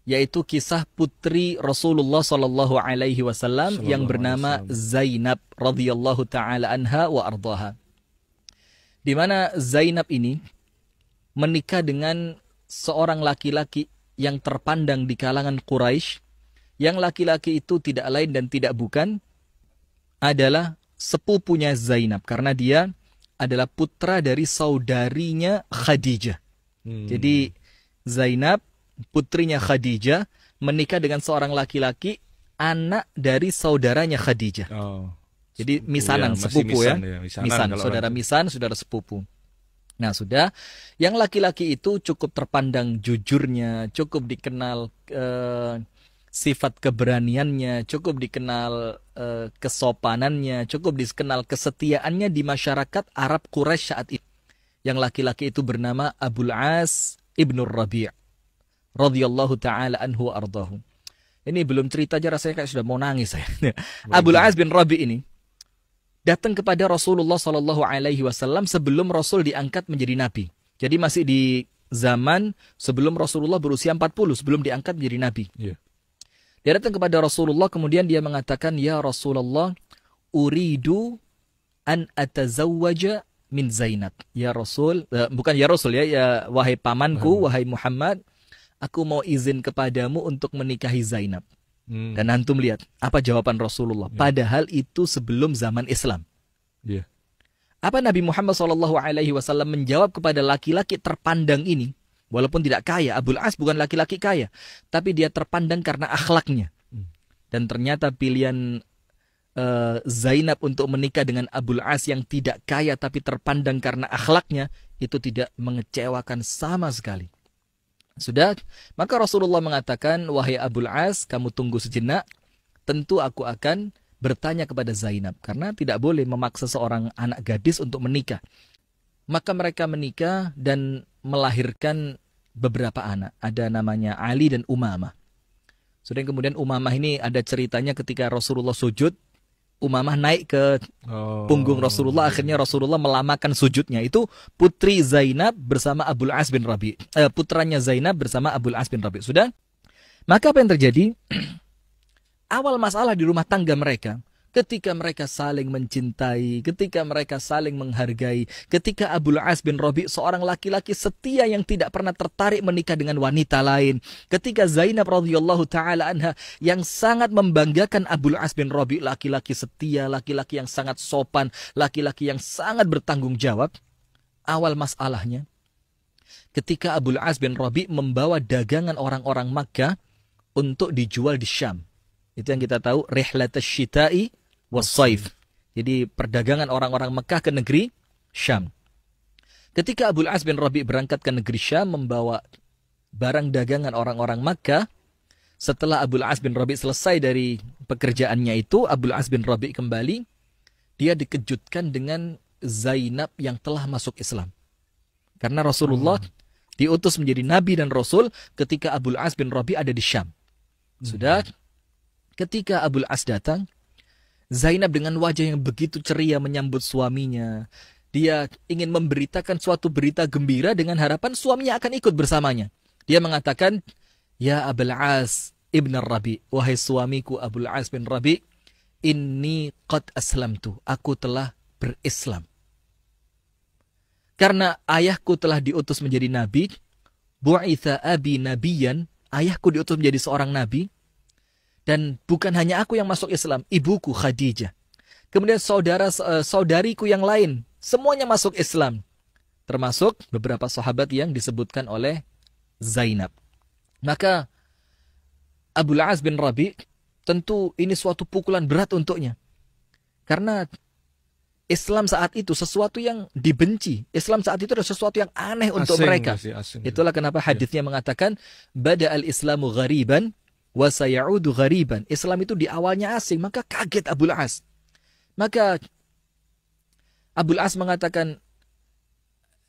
yaitu kisah putri Rasulullah Sallallahu Alaihi Wasallam yang bernama Zainab radhiyallahu taala anha wa ardaha. Di mana Zainab ini menikah dengan seorang laki-laki yang terpandang di kalangan Quraisy, yang laki-laki itu tidak lain dan tidak bukan adalah sepupunya Zainab, karena dia adalah putra dari saudarinya Khadijah. Jadi Zainab, putrinya Khadijah, menikah dengan seorang laki-laki, anak dari saudaranya Khadijah. Jadi misanan, sepupu ya. Misan, saudara misan, saudara sepupu. Nah sudah, yang laki-laki itu cukup terpandang jujurnya, cukup dikenal sifat keberaniannya, cukup dikenal kesopanannya, cukup dikenal kesetiaannya di masyarakat Arab Quraisy saat itu. Yang laki-laki itu bernama Abul As ibn Rabi' radhiyallahu taala anhu wa ardahu. Ini belum cerita aja rasanya kayak sudah mau nangis saya. Abul As bin Rabi' ini datang kepada Rasulullah Sallallahu Alaihi Wasallam sebelum Rasul diangkat menjadi nabi. Jadi masih di zaman sebelum Rasulullah berusia 40, sebelum diangkat menjadi nabi. Dia datang kepada Rasulullah, kemudian dia mengatakan, ya Rasulullah, uridu an atazawwaja min Zainab. Ya Rasul, bukan ya Rasul ya wahai pamanku, wahai Muhammad, aku mau izin kepadamu untuk menikahi Zainab. Dan antum lihat apa jawaban Rasulullah. Padahal itu sebelum zaman Islam. Apa Nabi Muhammad SAW menjawab kepada laki-laki terpandang ini? Walaupun tidak kaya, Abul As bukan laki-laki kaya, tapi dia terpandang karena akhlaknya. Dan ternyata pilihan Zainab untuk menikah dengan Abul As yang tidak kaya tapi terpandang karena akhlaknya, itu tidak mengecewakan sama sekali. Sudah, maka Rasulullah mengatakan, wahai Abul As, kamu tunggu sejenak, tentu aku akan bertanya kepada Zainab, karena tidak boleh memaksa seorang anak gadis untuk menikah. Maka mereka menikah dan melahirkan beberapa anak. Ada namanya Ali dan Umamah. Sudah, kemudian Umamah ini ada ceritanya ketika Rasulullah sujud, Umamah naik ke punggung Rasulullah, akhirnya Rasulullah melamakan sujudnya. Itu putri Zainab bersama Abul As bin Rabi'. Putranya Zainab bersama Abul As bin Rabi'. Sudah? Maka apa yang terjadi? Awal masalah di rumah tangga mereka, ketika mereka saling mencintai, ketika mereka saling menghargai, ketika Abul As bin Rabi' seorang laki-laki setia yang tidak pernah tertarik menikah dengan wanita lain, ketika Zainab radhiyallahu taala anha yang sangat membanggakan Abul As bin Rabi', laki-laki setia, laki-laki yang sangat sopan, laki-laki yang sangat bertanggung jawab. Awal masalahnya ketika Abul As bin Rabi' membawa dagangan orang-orang Makkah untuk dijual di Syam. Itu yang kita tahu, rihlatus syita'i was-saif. Jadi perdagangan orang-orang Mekah ke negeri Syam. Ketika Abul As bin Rabi' berangkat ke negeri Syam membawa barang dagangan orang-orang Makkah, setelah Abul As bin Rabi' selesai dari pekerjaannya itu, Abul As bin Rabi' kembali, dia dikejutkan dengan Zainab yang telah masuk Islam. Karena Rasulullah diutus menjadi nabi dan rasul ketika Abul As bin Rabi' ada di Syam. Sudah, ketika Abul As datang, Zainab dengan wajah yang begitu ceria menyambut suaminya. Dia ingin memberitakan suatu berita gembira dengan harapan suaminya akan ikut bersamanya. Dia mengatakan, ya Abul As ibn Rabi', wahai suamiku Abul As bin Rabi', inni qad aslamtu, aku telah berislam. Karena ayahku telah diutus menjadi nabi, bu'itha abi nabiyan, ayahku diutus menjadi seorang nabi. Dan bukan hanya aku yang masuk Islam, ibuku Khadijah. Kemudian saudariku yang lain, semuanya masuk Islam. Termasuk beberapa sahabat yang disebutkan oleh Zainab. Maka Abul As bin Rabi' tentu ini suatu pukulan berat untuknya. Karena Islam saat itu sesuatu yang dibenci. Islam saat itu adalah sesuatu yang aneh untuk mereka. Itulah kenapa hadisnya mengatakan, Bada al-Islamu ghariban, wa sayaudu ghariban. Islam itu di awalnya asing, maka kaget Abul As. Maka Abul As mengatakan,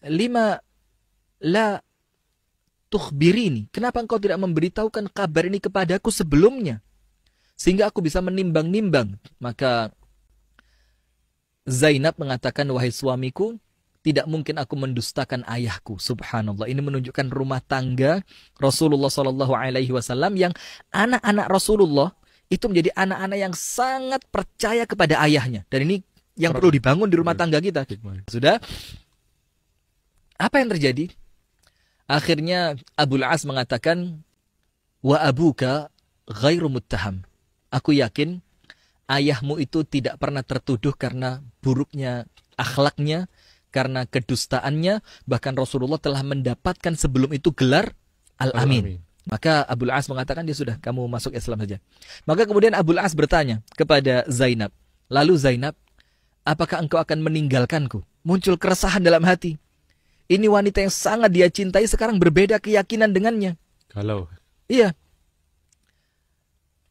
lima la tukhbirini, kenapa engkau tidak memberitahukan kabar ini kepadaku sebelumnya, sehingga aku bisa menimbang-nimbang. Maka Zainab mengatakan, wahai suamiku, tidak mungkin aku mendustakan ayahku. Subhanallah. Ini menunjukkan rumah tangga Rasulullah SAW yang anak-anak Rasulullah itu menjadi anak-anak yang sangat percaya kepada ayahnya. Dan ini yang perlu dibangun di rumah tangga kita. Sudah? Apa yang terjadi? Akhirnya Abul As mengatakan, wa abuka ghairu muttaham. Aku yakin ayahmu itu tidak pernah tertuduh karena buruknya akhlaknya, karena kedustaannya. Bahkan Rasulullah telah mendapatkan sebelum itu gelar Al-Amin. Maka Abul As mengatakan, dia sudah, kamu masuk Islam saja. Maka kemudian Abul As bertanya kepada Zainab, lalu Zainab, apakah engkau akan meninggalkanku? Muncul keresahan dalam hati. Ini wanita yang sangat dia cintai sekarang berbeda keyakinan dengannya. Kalau iya.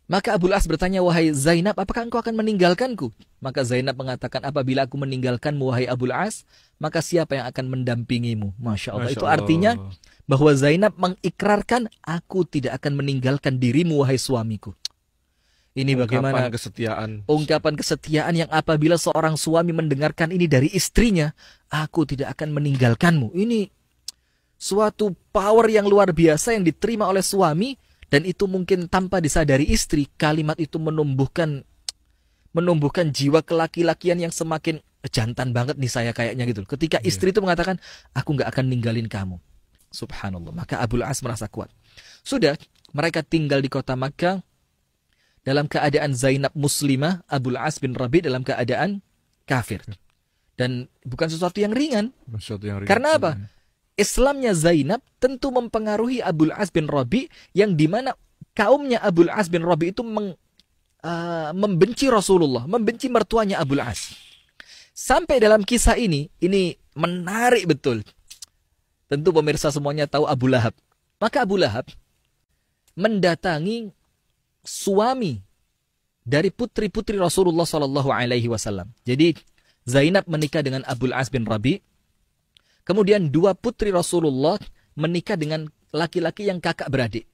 Maka Abul As bertanya, wahai Zainab, apakah engkau akan meninggalkanku? Maka Zainab mengatakan, apabila aku meninggalkanmu, wahai Abul As, maka siapa yang akan mendampingimu? Masya Allah. Itu artinya bahwa Zainab mengikrarkan, aku tidak akan meninggalkan dirimu, wahai suamiku. Ini bagaimana kesetiaan. Ungkapan kesetiaan yang apabila seorang suami mendengarkan ini dari istrinya, aku tidak akan meninggalkanmu. Ini suatu power yang luar biasa yang diterima oleh suami. Dan itu mungkin tanpa disadari istri, kalimat itu menumbuhkan jiwa kelaki-lakian yang semakin jantan banget nih saya kayaknya gitu. Ketika istri itu mengatakan, aku nggak akan ninggalin kamu. Subhanallah. Maka Abul As merasa kuat. Sudah, mereka tinggal di kota Makkah dalam keadaan Zainab muslimah, Abul As bin Rabi dalam keadaan kafir. Dan bukan sesuatu yang ringan. Karena apa? Islamnya Zainab tentu mempengaruhi Abul As bin Rabi, yang dimana kaumnya Abul As bin Rabi itu membenci Rasulullah, membenci mertuanya Abul As. Sampai dalam kisah ini menarik betul. Tentu pemirsa semuanya tahu Abu Lahab. Maka Abu Lahab mendatangi suami dari putri-putri Rasulullah SAW. Jadi Zainab menikah dengan Abul As bin Rabi. Kemudian dua putri Rasulullah menikah dengan laki-laki yang kakak beradik.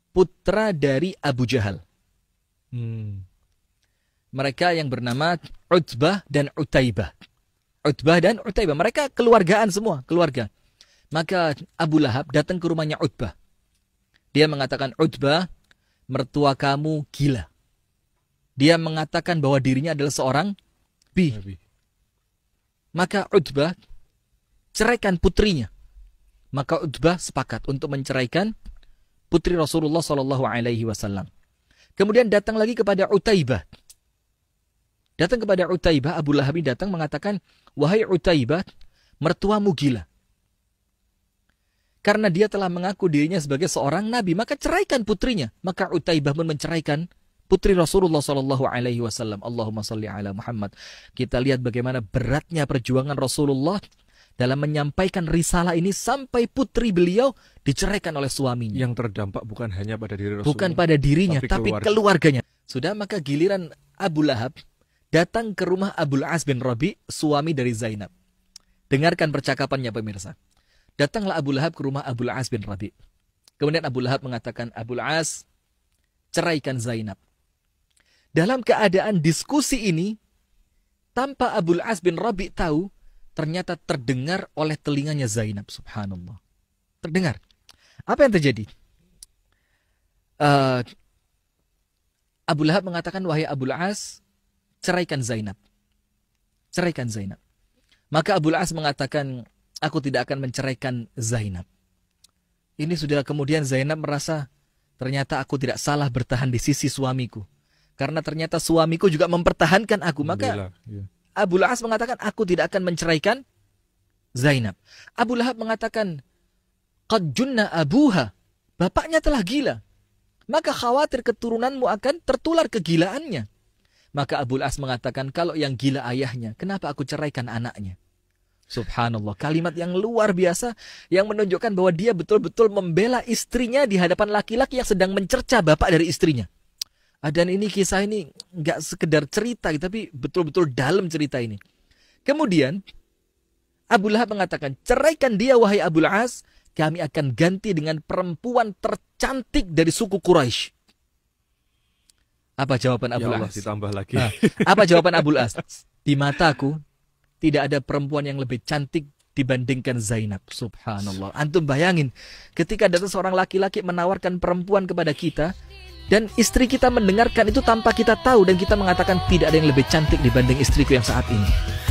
Putra dari Abu Jahal. Mereka yang bernama Utbah dan Utaibah. Utbah dan Utaibah. Mereka keluargaan semua, keluarga. Maka Abu Lahab datang ke rumahnya Utbah. Dia mengatakan, Utbah, mertua kamu gila. Dia mengatakan bahwa dirinya adalah seorang nabi. Maka Utbah ceraikan putrinya. Maka Utbah sepakat untuk menceraikan putri Rasulullah SAW. Kemudian datang lagi kepada Utaibah. Datang kepada Utaibah, Abu Lahab datang mengatakan, wahai Utaibah, mertuamu gila. Karena dia telah mengaku dirinya sebagai seorang nabi, maka ceraikan putrinya. Maka Utaibah pun menceraikan putri Rasulullah SAW. Allahumma salli ala Muhammad. Kita lihat bagaimana beratnya perjuangan Rasulullah dalam menyampaikan risalah ini sampai putri beliau diceraikan oleh suaminya. Yang terdampak bukan hanya pada diri Rasulullah, bukan pada dirinya, tapi keluarganya. Sudah, maka giliran Abu Lahab datang ke rumah Abul As bin Rabi, suami dari Zainab. Dengarkan percakapannya pemirsa. Datanglah Abu Lahab ke rumah Abul As bin Rabi. Kemudian Abu Lahab mengatakan, Abul As, ceraikan Zainab. Dalam keadaan diskusi ini, tanpa Abul As bin Rabi tahu, ternyata terdengar oleh telinganya Zainab. Subhanallah. Terdengar. Apa yang terjadi? Abu Lahab mengatakan, wahai Abul As, ceraikan Zainab. Ceraikan Zainab. Maka Abul As mengatakan, aku tidak akan menceraikan Zainab. Ini sudah kemudian Zainab merasa, ternyata aku tidak salah bertahan di sisi suamiku. Karena ternyata suamiku juga mempertahankan aku. Maka Abu Lahab mengatakan, aku tidak akan menceraikan Zainab. Abu Lahab mengatakan, qad junna abuha, bapaknya telah gila. Maka khawatir keturunanmu akan tertular kegilaannya. Maka Abu Lahab mengatakan, kalau yang gila ayahnya, kenapa aku ceraikan anaknya? Subhanallah, kalimat yang luar biasa yang menunjukkan bahwa dia betul-betul membela istrinya di hadapan laki-laki yang sedang mencerca bapak dari istrinya. Dan ini kisah ini nggak sekedar cerita, tapi betul-betul dalam cerita ini. Kemudian Abu Lahab mengatakan, ceraikan dia wahai Abul As, kami akan ganti dengan perempuan tercantik dari suku Quraisy. Apa jawaban Abul As? Ditambah lagi. Apa jawaban Abul As? Di mataku tidak ada perempuan yang lebih cantik dibandingkan Zainab. Subhanallah. Antum bayangin, ketika datang seorang laki-laki menawarkan perempuan kepada kita, dan istri kita mendengarkan itu tanpa kita tahu, dan kita mengatakan tidak ada yang lebih cantik dibanding istriku yang saat ini.